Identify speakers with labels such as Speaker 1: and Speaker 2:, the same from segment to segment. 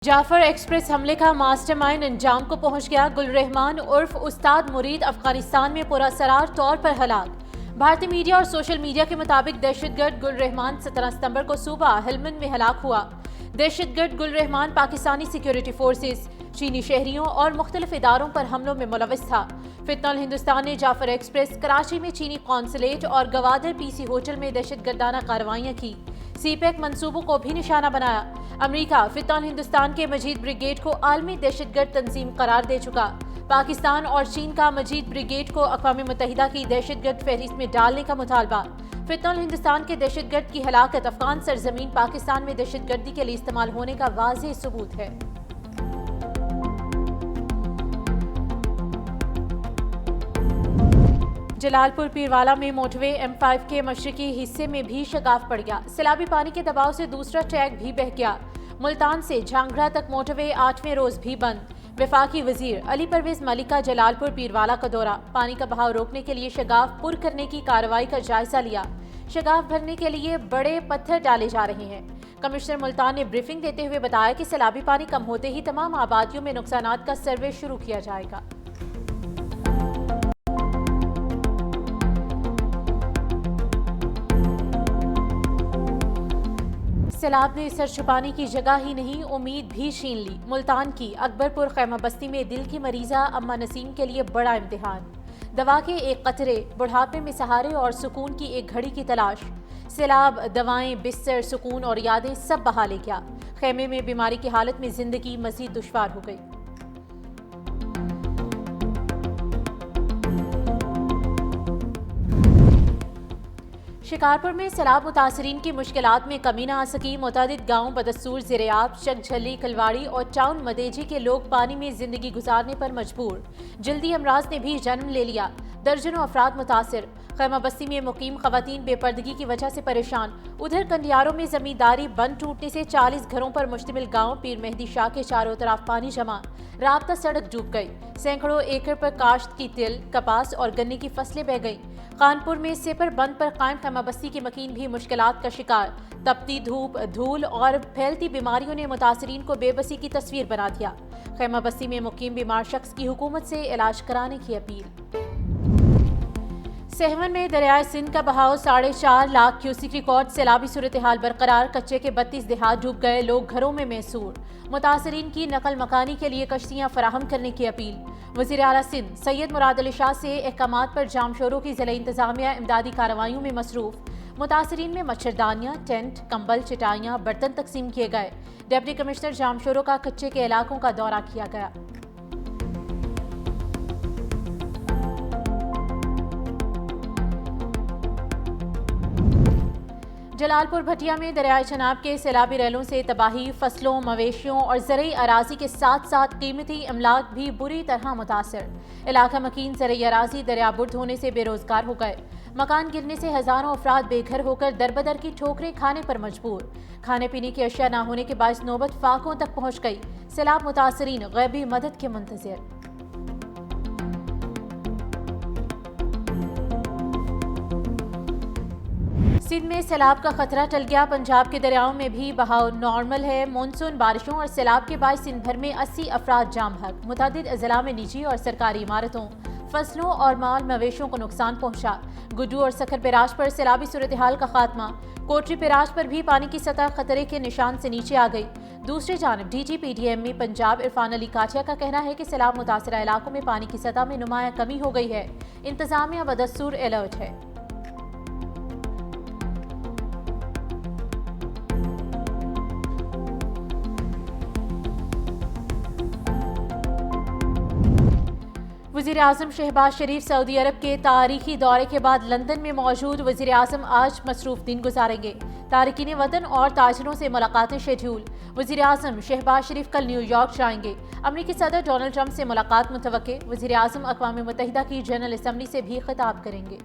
Speaker 1: Jafar express हमले का mastermind अंजाम को पहुंच गया। गुलरहमान उर्फ उस्ताद मुरीद अफगानिस्तान में पुरअसरार तौर पर हलाक। भारतीय मीडिया और सोशल मीडिया के मुताबिक दहशतगर्द गुलरहमान 17 सितंबर को सुबह हेलमंद में हलाक हुआ। दहशतगर्द गुलरहमान पाकिस्तानी सिक्योरिटी फोर्सेस, चीनी शहरियों और मुख्तलिफ इदारों पर हमलों में मुलविस था। फितनल हिंदुस्तान ने जाफर एक्सप्रेस, कराची में चीनी कौंसलेट और गवादर पीसी होटल में दहशतगर्दाना कार्रवाइयां की। सीपैक मंसूबों को भी निशाना बनाया। अमेरिका फितनल हिंदुस्तान के मजीद ब्रिगेड को आलमी दहशतगर्द तंजीम करार दे चुका। पाकिस्तान और चीन का मजीद ब्रिगेड को अक़वाम मुत्तहिदा की दहशतगर्द फहरिस्त में डालने का मुतालबा। फितनल हिंदुस्तान के दहशतगर्द की हलाकत अफगान सरजमीन पाकिस्तान में दहशतगर्दी के लिए इस्तेमाल होने का वाज़ेह सबूत है। जलालपुर पीरवाला में मोटरवे M5 के मशरकी हिस्से में भी शगाफ पड़ गया। सैलाबी पानी के दबाव से दूसरा ट्रैक भी बह गया। मुल्तान से झांगड़ा तक मोटरवे 8वें रोज भी बंद। वफाकी वजीर अली परवेज मलिक का जलालपुर पीरवाला का दौरा। पानी का बहाव रोकने के लिए शगाफ पुर करने की कार्रवाई का जायजा लिया। शगाफ भरने के लिए बड़े पत्थर डाले जा रहे हैं। कमिश्नर मुल्तान ने ब्रीफिंग देते हुए बताया कि सैलाबी पानी कम होते ही तमाम आबादियों में नुकसानात का सर्वे शुरू किया जाएगा। सैलाब ने सर छुपाने की जगह ही नहीं, उम्मीद भी छीन ली। मुल्तान की अकबरपुर खैमा बस्ती में दिल की मरीजा अम्मा नसीम के लिए बड़ा इम्तिहान। दवा के एक कतरे, बुढ़ापे में सहारे और सुकून की एक घड़ी की तलाश। सैलाब दवाएं, बिस्तर, सुकून और यादें सब बहा ले गया। खैमे में बीमारी की हालत में जिंदगी मजीद दुश्वार हो गई। शिकारपुर में सैलाब मुतासरीन की मुश्किलात में कमी न आ सकी। मुतादिद गाँव बदस्तूर ज़ेरे-आब, चकझल्ली, कलवाड़ी और टाउन मदेजी के लोग पानी में जिंदगी गुजारने पर मजबूर। जल्दी अमराज ने भी जन्म ले लिया। दर्जनों अफराद मुतासिर। खैमा बस्ती में मुकीम खवातीन बेपर्दगी की वजह से परेशान। उधर कंडियारों में जमींदारी बंद टूटने से 40 घरों पर मुश्तमिल गाँव पीर मेहदी शाह के चारों तरफ पानी जमा। राब्ता सड़क डूब गई। सैकड़ों एकड़ पर काश्त की तिल, कपास और गन्ने की फसलें बह गईं। कानपुर में सिपर बंद पर कायम खैमा बस्ती के मकीन भी मुश्किलात का शिकार। तपती धूप, धूल और फैलती बीमारियों ने मुतासरीन को बेबसी की तस्वीर बना दिया। खैमा बस्ती में मुकीम बीमार शख्स की हुकूमत से इलाज कराने की अपील। सहवन में दरियाए सिंध का बहाव 4.5 लाख क्यूसिक रिकॉर्ड। सैलाबी सूरत हाल बरकरार। कच्चे के 32 देहात डूब गए। लोग घरों में मैसूर। मुतासरीन की नकल मकानी के लिए कश्तियां फराहम करने की अपील। वज़ीर आला सिंध सैयद मुराद अली शाह से अहकामात पर जामशोरों की ज़िला इंतज़ामिया इमदादी कार्रवाइयों में मसरूफ़। मुतासरीन में मच्छरदानियाँ, टेंट, कंबल, चटाइयाँ, बर्तन तकसीम किए गए। डिप्टी कमिश्नर जामशोरों का कच्चे के इलाकों का दौरा किया गया। जलालपुर भटिया में दरियाए चनाब के सैलाबी रेलों से तबाही। फसलों, मवेशियों और ज़रई अराजी के साथ साथ कीमती अमलाक भी बुरी तरह मुतासर। इलाका मकीन ज़रई अराजी दरियाबुर्द होने से बेरोजगार हो गए। मकान गिरने से हज़ारों अफराद बेघर होकर दरबदर की ठोकरें खाने पर मजबूर। खाने पीने की अशिया न होने के बायस नौबत फाकों तक पहुँच गई। सैलाब मुतासरीन गैबी मदद के मुंतज़िर। सिंध में सैलाब का खतरा टल गया। पंजाब के दरियाओं में भी बहाव नॉर्मल है। मानसून बारिशों और सैलाब के बाद सिंध भर में 80 अफराद जाम हक। मुतादिद अजला में निजी और सरकारी इमारतों, फसलों और माल मवेशियों को नुकसान पहुंचा। गुड्डू और सखर पिराज पर सैलाबी सूरत हाल का खात्मा। कोटरी पिराज पर भी पानी की सतह खतरे के निशान से नीचे आ गई। दूसरी जानब DGPDM पंजाब इरफान अली काठिया का कहना है कि सैलाब मुतासरा इलाकों में पानी की सतह में नुमाया कमी हो गई है। इंतजामिया बदस्तूर अलर्ट है। वज़ीर आज़म शहबाज शरीफ सऊदी अरब के तारीखी दौरे के बाद लंदन में मौजूद। वज़ीर आज़म आज मसरूफ़ दिन गुजारेंगे। तारकीन वतन और ताजरों से मुलाकातें शेड्यूल। वज़ीर आज़म शहबाज शरीफ कल न्यूयॉर्क जाएंगे। अमरीकी सदर डोनाल्ड ट्रंप से मुलाकात मुतवक्के। वज़ीर आज़म अक़वाम मुत्तहिदा की जनरल असम्बली से भी खिताब करेंगे।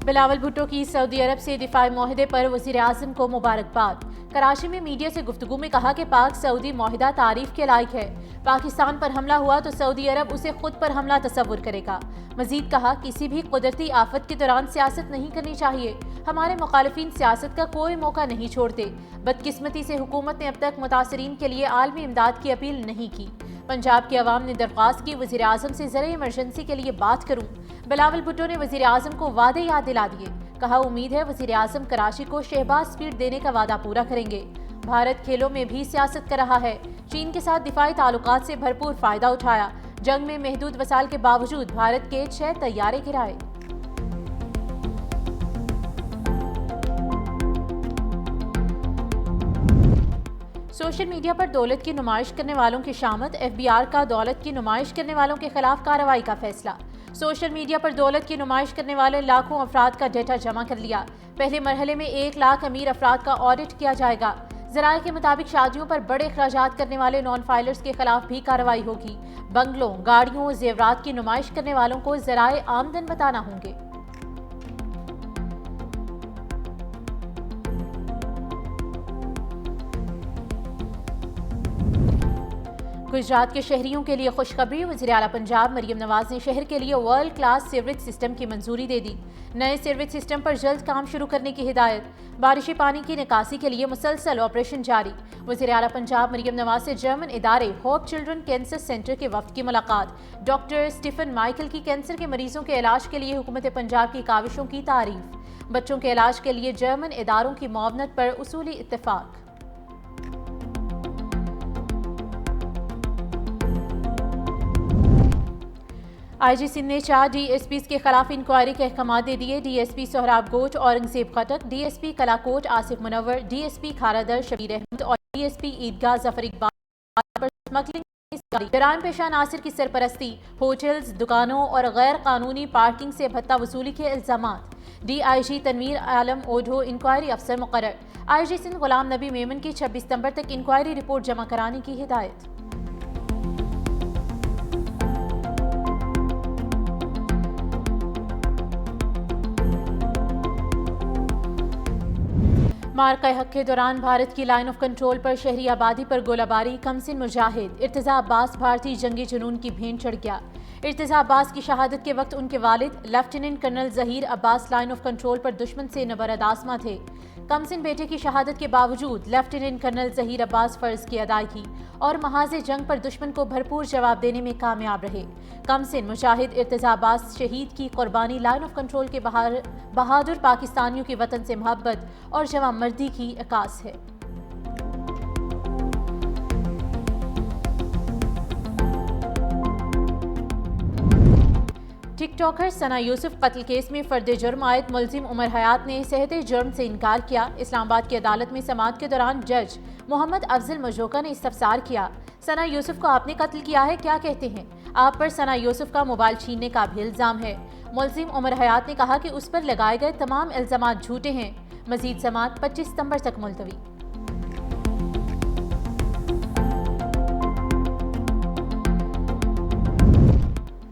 Speaker 1: बिलावल भुट्टो की सऊदी अरब से दिफाई मुआहदे पर वज़ीर आज़म को मुबारकबाद। कराची में मीडिया से गुफ्तगू में कहा कि पाक सऊदी मुआहदा तारीफ के लायक है। पाकिस्तान पर हमला हुआ तो सऊदी अरब उसे खुद पर हमला तस्वुर करेगा। मजीद कहा, किसी भी कुदरती आफत के दौरान सियासत नहीं करनी चाहिए। ہمارے مخالفین سیاست کا کوئی موقع نہیں چھوڑتے۔ بدقسمتی سے حکومت نے اب تک متاثرین کے لیے عالمی امداد کی اپیل نہیں کی۔ پنجاب کے عوام نے درخواست کی وزیر اعظم سے زرعی ایمرجنسی کے لیے بات کروں۔ بلاول بھٹو نے وزیر اعظم کو وعدے یاد دلا دیے، کہا امید ہے وزیر اعظم کراچی کو شہباز سپیڈ دینے کا وعدہ پورا کریں گے۔ بھارت کھیلوں میں بھی سیاست کر رہا ہے، چین کے ساتھ دفاعی تعلقات سے بھرپور فائدہ اٹھایا، جنگ میں محدود وسائل کے باوجود بھارت کے 6 طیارے گرائے۔ سوشل میڈیا پر دولت کی نمائش کرنے والوں کی شامت، ایف بی آر کا دولت کی نمائش کرنے والوں کے خلاف کارروائی کا فیصلہ۔ سوشل میڈیا پر دولت کی نمائش کرنے والے لاکھوں افراد کا ڈیٹا جمع کر لیا۔ پہلے مرحلے میں 1 لاکھ امیر افراد کا آڈٹ کیا جائے گا۔ ذرائع کے مطابق شادیوں پر بڑے اخراجات کرنے والے نان فائلرز کے خلاف بھی کارروائی ہوگی۔ بنگلوں، گاڑیوں، زیورات کی نمائش کرنے والوں کو ذرائع آمدن بتانا ہوں گے۔ گجرات کے شہریوں کے لیے خوشخبری، وزیر اعلیٰ پنجاب مریم نواز نے شہر کے لیے ورلڈ کلاس سیوریج سسٹم کی منظوری دے دی۔ نئے سیوریج سسٹم پر جلد کام شروع کرنے کی ہدایت۔ بارشی پانی کی نکاسی کے لیے مسلسل آپریشن جاری۔ وزیر اعلیٰ پنجاب مریم نواز سے جرمن ادارے ہوپ چلڈرن کینسر سینٹر کے وفد کی ملاقات۔ ڈاکٹر اسٹیفن مائیکل کی کینسر کے مریضوں کے علاج کے لیے حکومت پنجاب کی کاوشوں کی تعریف۔ بچوں کے علاج کے لیے جرمن اداروں کی معاونت پر اصولی اتفاق۔ آئی جی سندھ نے 4 ڈی ایس پیز کے خلاف انکوائری کے احکامات دے دیے۔ D S P Sohrab Goth Aurangzeb Khattak, D S P Kalakot Asif Munawar, D S P Kharadar Shabbir Ahmed اور ڈی ایس پی عیدگاہ ظفر اقبال پر اسمگلنگ، جرائم پیشہ عناصر کی سرپرستی، ہوٹلز، دکانوں اور غیر قانونی پارکنگ سے بھتہ وصولی کے الزامات۔ D I G Tanveer Alam Odho inquiry افسر مقرر۔ آئی جی سندھ غلام نبی میمن کی 26 ستمبر تک انکوائری رپورٹ جمع کرانے کی ہدایت۔ مارکہ حق کے دوران بھارت کی لائن آف کنٹرول پر شہری آبادی پر گولہ باری، کمسن مجاہد ارتضیٰ عباس بھارتی جنگی جنون کی بھین چڑھ گیا۔ ارتضیٰ عباس کی شہادت کے وقت ان کے والد lieutenant colonel Zaheer Abbas line of control پر دشمن سے نبرد آزما تھے۔ کمسن بیٹے کی شہادت کے باوجود لیفٹیننٹ کرنل ظہیر عباس فرض کی ادائیگی اور محاذ جنگ پر دشمن کو بھرپور جواب دینے میں کامیاب رہے۔ کمسن مجاہد ارتضیٰ عباس شہید کی قربانی لائن آف کنٹرول کے بہادر پاکستانیوں کی وطن سے محبت اور جواں مردی کی عکاس ہے۔ ٹک ٹاکر ثنا یوسف قتل کیس میں فرد جرم عائد ملزم عمر حیات نے صحت جرم سے انکار کیا۔ اسلام آباد کی عدالت میں سماعت کے دوران جج محمد افضل مجوکا نے استفسار کیا، ثنا یوسف کو آپ نے قتل کیا ہے، کیا کہتے ہیں؟ آپ پر ثنا یوسف کا موبائل چھیننے کا بھی الزام ہے۔ ملزم عمر حیات نے کہا کہ اس پر لگائے گئے تمام الزامات جھوٹے ہیں۔ مزید سماعت 25 ستمبر تک ملتوی۔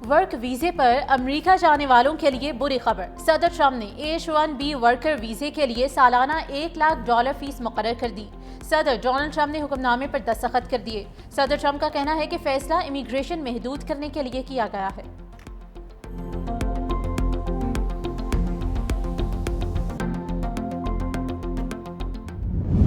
Speaker 1: ورک ویزے پر امریکہ جانے والوں کے لیے بری خبر، صدر ٹرمپ نے H-1B ورکر ویزے کے لیے سالانہ $1 لاکھ فیس مقرر کر دی۔ صدر ڈونلڈ ٹرمپ نے حکم نامے پر دستخط کر دیے۔ صدر ٹرمپ کا کہنا ہے کہ فیصلہ امیگریشن محدود کرنے کے لیے کیا گیا ہے۔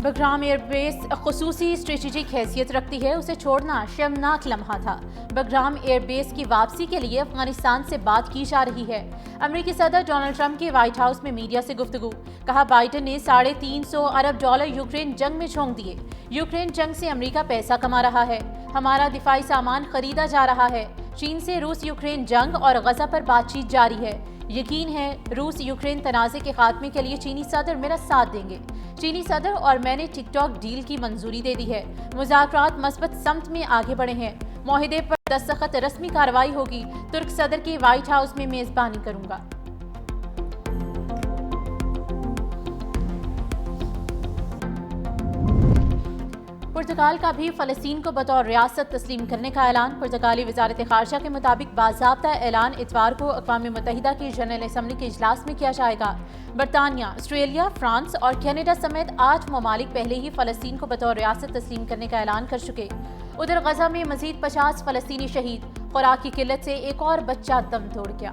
Speaker 1: بگرام ایئر بیس خصوصی اسٹریٹجک حیثیت رکھتی ہے، اسے چھوڑنا شرمناک لمحہ تھا۔ بگرام ایئر بیس کی واپسی کے لیے افغانستان سے بات کی جا رہی ہے۔ امریکی صدر ڈونلڈ ٹرمپ کی وائٹ ہاؤس میں میڈیا سے گفتگو، کہا بائیڈن نے $350 ارب یوکرین جنگ میں جھونک دیے۔ یوکرین جنگ سے امریکہ پیسہ کما رہا ہے، ہمارا دفاعی سامان خریدا جا رہا ہے۔ چین سے روس یوکرین جنگ اور غزہ پر بات چیت جاری ہے۔ یقین ہے روس یوکرین تنازع کے خاتمے کے لیے چینی صدر میرا ساتھ دیں گے۔ چینی صدر اور میں نے ٹک ٹاک ڈیل کی منظوری دے دی ہے۔ مذاکرات مثبت سمت میں آگے بڑھے ہیں۔ معاہدے پر دستخط رسمی کارروائی ہوگی۔ ترک صدر کی وائٹ ہاؤس میں میزبانی کروں گا۔ پرتگال کا بھی فلسطین کو بطور ریاست تسلیم کرنے کا اعلان۔ پرتگالی وزارت خارجہ کے مطابق باضابطہ اعلان اتوار کو اقوام متحدہ کی جنرل اسمبلی کے اجلاس میں کیا جائے گا۔ برطانیہ، آسٹریلیا، فرانس اور کینیڈا سمیت 8 ممالک پہلے ہی فلسطین کو بطور ریاست تسلیم کرنے کا اعلان کر چکے۔ ادھر غزہ میں مزید 50 فلسطینی شہید، خوراک کی قلت سے ایک اور بچہ دم توڑ گیا۔